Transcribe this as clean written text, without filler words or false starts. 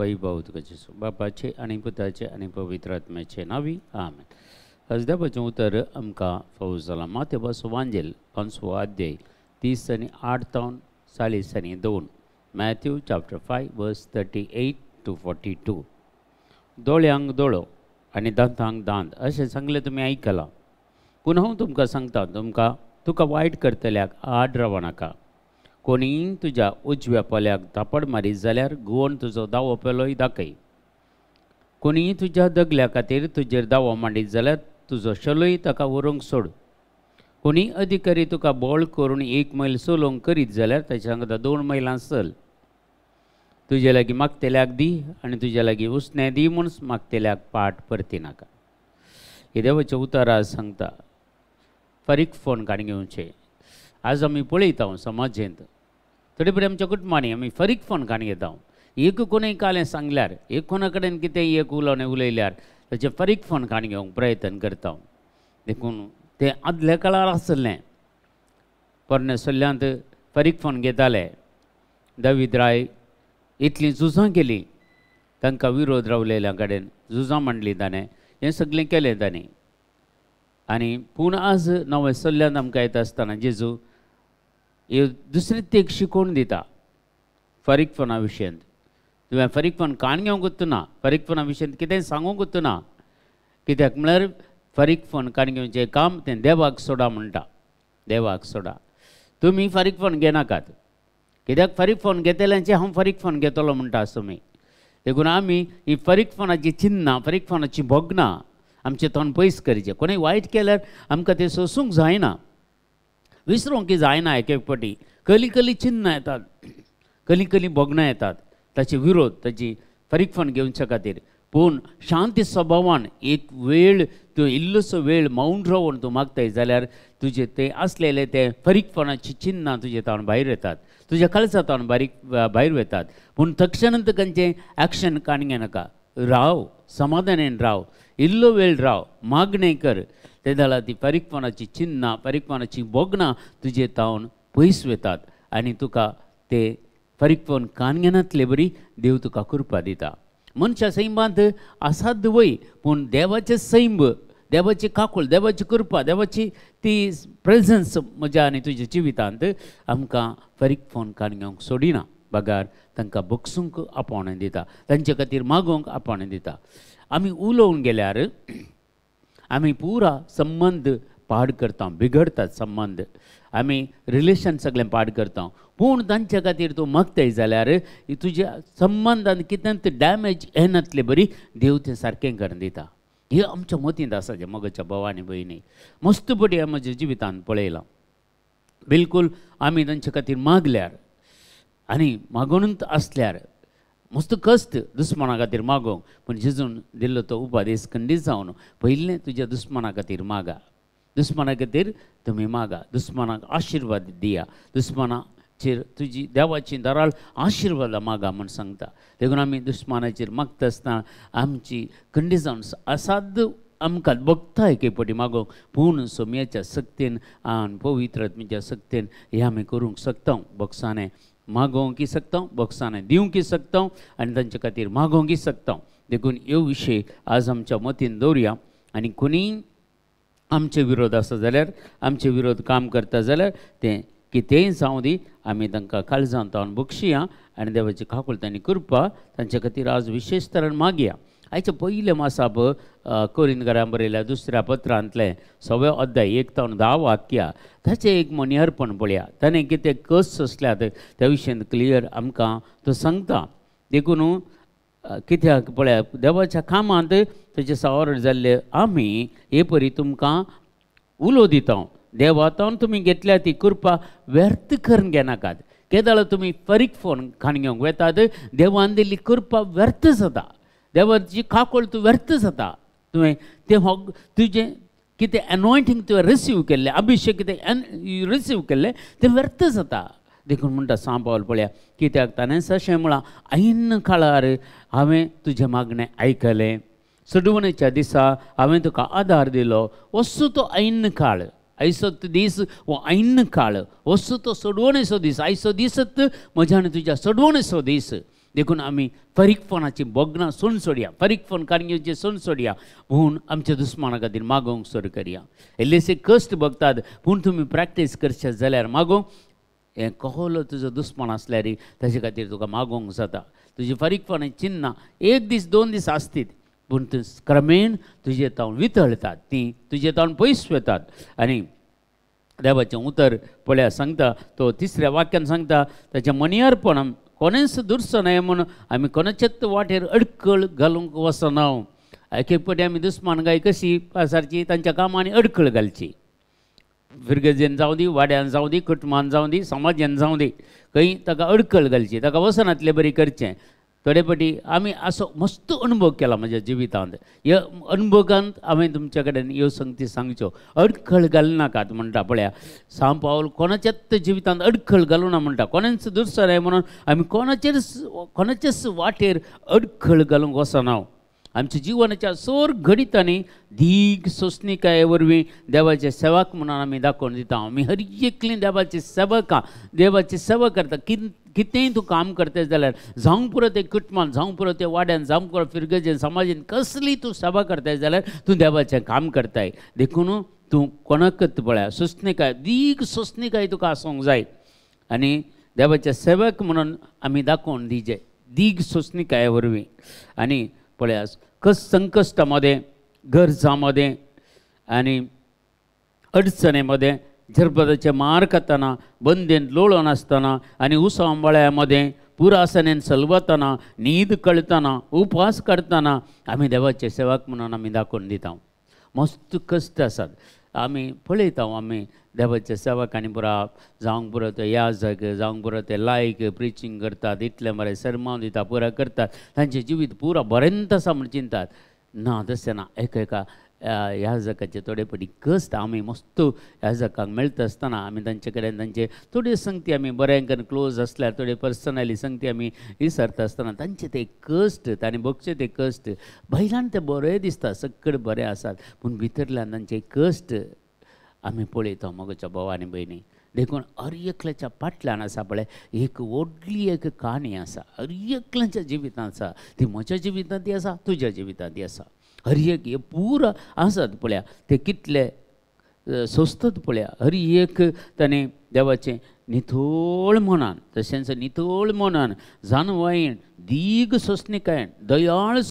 वैभव तुका जेसू बापाचे आनी पुताचे आनी पवित्र आत्म्याचे नावी आमेन. आज देवाचें उतर आमकां फावो जालां माथेवाचो वांजेल 5वो अध्याय 30 आनी 8 तावन 40 आनी 2. मॅथ्यू चॅप्टर 5 वर्स 38 to 42. दोळ्यांक दोळो आनी दांतांक दांत अशें सांगलें तुमी आयकलां. पूण हांव तुमकां सांगता तुका वायट करतल्याक आड रावं नाका. कोणीय तुज्या उजव्या पोल्याक थापड मारीत जाल्यार घुंवण तुजो दावो पेलोय दाखय. कोणीय तुज्या दगल्या खातीर तुजेर दावो मांडीत जाल्यार तुजो शेलोय ताका व्हरूंक सोड. कोणीय अधिकारी तुका बोळ करून 1 मैल चलोवंक करीत जाल्यार ताच्या वांगडा 2 मैलां चल. तुजे लागीं मागतेल्याक दी आनी तुजे लागीं उसणें दी म्हूण मागतेल्याक पाट परती नाका. हे देवाचें उतर आज सांगता फारीक फोन काणी घेवचे. आज आमी पळयता समाजेंत थोडे बरे आमच्या कुटुंबांनी आमी फारीक फोन काणी घेता. एक कोणें कालें सांगल्यार एक कोणा कडेन कितें एक उलयल्यार ताचे फारीक फोन काणी घेवंक प्रयत्न करता. देखून तें आदल्या काळार आसलें. पोरणे सल्ल्यांत फारीक फोन घेताले. दावीद राय इतलीं झुजां केलीं तांकां विरोध रावलेल्या कडेन झुजां मांडलीं ताणें. हें सगळें केलें ताणें. आनी पूण आज नवे सल्ल्यांत आमकां येता आसतना जेजू हे दुसरें तेक शिकोवन दिता फारीक फोना विशयांत. तुवें फारीक फोन काण घेवंक वचना, फारीक फोना विशयांत कितेंय सांगूंक वचना. कित्याक म्हळ्यार फारीक फोन काण घेवचें काम तें देवाक सोडा म्हणटा. देवाक सोडा. तुमी फारीक फोन घेनाकात. कित्याक फारीक फोन घेतल्यांचे हांव फारीक फोन घेतलो म्हणटा तुमी. देखून आमी ही फारीक फोनाची चिन्नां फारीक फोनाची भोगनां आमचें तोंड पयस करचें. कोणें वायट केल्यार आमकां तें सोंसूंक जायना, विसरूंक जायना. एक एक फावटी कली चिन्नां येतात, कली भोगनां येतात ताचे विरोध ताची फारीक फोन घेवच्या खातीर. पूण शांती स्वभावान एक वेळ तूं इल्लोसो वेळ मौन रावन तूं मागताय जाल्यार तुजें तें आसलेलें तें फारीक फोनाची चिन्नां तुजे तोंड भायर येतात, तुज्या काळजा तोंड भायर वतात. पूण तक्षणांत खंयचें एक्शन काणी घेनाका. राव, समाधानान राव, इल्लो वेळ राव, मागणें कर. ते जाल्यार ती फारीक फोनाची चिन्नां फारीक फोनाची भोगनां तुजे तोंड पयस वतात आनी तुका ते फारीक फोन कान घेनातले बरी देव तुका कृपा दिता. मनशा सैमांत आसात वय पूण देवाचें सैम, देवाची काकूळ, देवाची कृपा, देवाची ती प्रेझन्स म्हज्या आनी तुज्या जिवितांत आमकां फारीक फोन कान घेवंक सोडिना. बगार तांकां बगसूंक आपोवणें दिता, तांचे खातीर मागोवंक आपोवणें दिता. आमी उलोवन गेल्यार आमी पुरा संबंद पाड करता, बिगडतात संबंद. आमी रिलेशन सगळें पाड करता. पूण तांचे खातीर तूं मागताय जाल्यार तुज्या संबंदान कितेंत डॅमेज येनातले बरी देव तें सारकें करून दिता. हे आमच्या मतींत आसा जे मोगाच्या भावानी भयणी. मस्त बडी हांवें म्हज्या जिवितांत पळयलां. बिलकूल आमी तांचे खातीर मागल्यार आनी मागूनच आसल्यार मस्त कश्ट दुस्मना खातीर मागोवंक. पूण जेजून दिल्लो तो उपादेश खंडीत जावन पयलें तुज्या दुस्मना खातीर मागा. दुस्मना खातीर तुमी मागा. दुस्मनाक आशिर्वाद दिया. दुस्मनाचेर तुजी देवाची दाराळ आशिर्वाद मागा म्हूण सांगता. देखून आमी दुस्मनाचेर मागता आसतना आमची खंडीत जावन असाद आमकां बगता एक फावटी मागोवंक. पूण सोम्याच्या सक्तीन आनी पवित्र आत्म्याच्या सक्तीन हें आमी करूंक शकता. बॉक्सांनी मागोवंकय शकता, बॉक्सांनी दिवंकय शकता आनी तांचे खातीर मागोवंकय शकता. देखून ह्यो विशय आज आमच्या मतीन दवरया. आनी कोणीय आमचे विरोध आसा जाल्यार, आमचे विरोध काम करता जाल्यार तें कितेंय जावं दी, आमी तांकां काळजांत तावन बक्षिया आनी देवाची काकूळटाय कृपा तांचे खातीर आज विशेश तरेन मागया. आयच्या पयल्या मासाप कोरिंथकारांक बरयल्या 2ऱ्या पत्रांतलें 6वें अध्याय 1 तावन 10 वाक्यां ताचें एक मणिहरपण पळया. ताणें कितें कस असल्यात त्या विशयान क्लियर आमकां तो सांगता. देखून कित्याक पळया देवाच्या कामांत ताचे सावर जाल्ले आमी हे परी तुमकां उलो दिता. देवातावन तुमी घेतल्या ती कृपा व्यर्थ करून घेनाकात. केदाळ तुमी फारीक फोन काण घेवंक वेतात, देवान दिल्ली कृपा व्यर्थ जाता. देवाची काकूळ तूं व्यर्थ जाता. तुवें तें तुजें कितें एनॉयंटींग तुवें रिसीव केल्लें, अभिशेक कितें रिसीव केल्लें तें व्यर्थ जाता. देखून म्हणटा सांबाळ पळया कित्याक ताणें अशें म्हळां, ऐन काळार हांवें तुजें मागणें आयकलें. सडवणेच्या दिसा हांवें तुका आदार दिलो. वचू तो ऐन काळ. आयचो दीस हो ऐन काळ. वचू तो सडवणेचो दीस. आयचो दिसच म्हज्या आनी तुज्या सडवणेचो दीस. देखून आमी फरीकपणाची बोगनां सोडून सोडया, फरीकपण कारणांचे सोडून सोडया म्हूण आमच्या दुस्माना खातीर मागोवंक सुरू करया. इल्लेशे कश्ट भोगतात पूण तुमी प्रॅक्टीस करशे जाल्यार मागोवंक हें कहलो तुजो दुस्मान आसल्यार ताचे खातीर तुका मागोवंक जाता. तुजी फरीकपणाची चिन्नां एक दीस 2 दीस आसतीत पूण ती क्रमेण तुजे तावन वितळटात, ती तुजे तावन पयस वतात. आनी देवाचें उतर पळया सांगता, तो 3ऱ्या वाक्यान सांगता, ताचें मनियारपण कोणेच दुरसो न्हय म्हणून आमी कोणाचेच वाटेर अडखळ घालूंक वचना. एक एक फावटी आमी दुस्मानगाय कशी पासारची तांच्या कामांनी अडखळ घालची. फिरगजेन जावं दी, वाड्यान जावं दी, कुटुंबान जावं दी, समाजान जावं दी, खंय ताका अडखळ घालची, ताका वसनातलें बरी करचें. थोडे फावटी आमी असो मस्त अनुभव केला म्हज्या जिवितांत. ह्या अनुभवांत हांवें तुमचे कडेन ह्यो संगती सांगच्यो. अडखळ घालनाकात म्हणटा पळया सांत पावल, कोणाच्याच जिवितांत अडखळ घालूं ना म्हणटा. कोणेच दुरसो न्हय म्हणून आमी कोणाचेच वाटेर अडखळ घालूंक वचना. आमच्या जिवनाच्या सोर घडितांनी दीग सोंसणीकाये वरवीं देवाचे सेवक म्हणून आमी दाखोवन दिता. आमी हर एकलीं देवाची सेवकां, देवाची सेवा करता. कितेंय तूं काम करता जाल्यार जावं पुरो ते कुटुंबान, जावं पुरो ते वाड्यान, जावं पुरो फिरगजेन, समाजान कसली तूं सेवा करताय जाल्यार तूं देवाचें काम करताय. देखून तूं कोणाकच पळया सोंसणीकाय, दीग सोंसणीकाय तुका आसूंक जाय. आनी देवाचे सेवक म्हणून आमी दाखोवन दिजे दीग सोंसणीकाये वरवीं. आनी पळया संकश्टामध्ये, गरजामध्ये आनी अडचणेमध्ये, झरपदाचे मार खाताना, बंदेन लोळोन आसतना आनी उसांबळ्यामध्ये, पुरासनेन सलवतना, न्हीद कळतना, उपास करतना आमी देवाचे सेवक म्हणून आमी दाखोवन दिता. मस्त कश्ट आसात. आमी पळयता आमी देवाचे सेवकांनी पुरो जावंक पुरो ते याजक, जावंक पुरो ते लायक प्रिचींग करतात, इतलें बरें सरमन दिता, पुरो करतात, तांचें जिवीत पुरो बरेंत आसा म्हण चिंतात. ना तशें ना. एका याजकाचे थोडे फावटी कश्ट आमी मस्त याजकांक मेळटा आसतना आमी तांचे कडेन तांचे थोड्यो संगती आमी बऱ्यान क्लोज आसल्यार थोडे पर्सनली संगती आमी विसरता आसतना तांचे ते कश्ट, तांणी भोगचे ते कश्ट भायल्यान ते बरे दिसता, सकड बरे आसात पूण भितरल्यान तांचे कश्ट आमी पळयता मोगाच्या भाव आनी भयणी. देखून हर एकल्याच्या फाटल्यान आसा पळय एक व्हडली एक काणी आसा. हर एकल्याच्या जिवितांत आसा. ती म्हज्या जिवितांतय आसा, तुज्या जिवितांतय आसा. हर एक हे पुरो आसात पळया ते कितले सोंसतात पळया. हर एक ताणें देवाचें नितोळ मनान, तशेंच नितोळ मनान, जानवायेन, दीग सोंसणीकायेन, दयाळ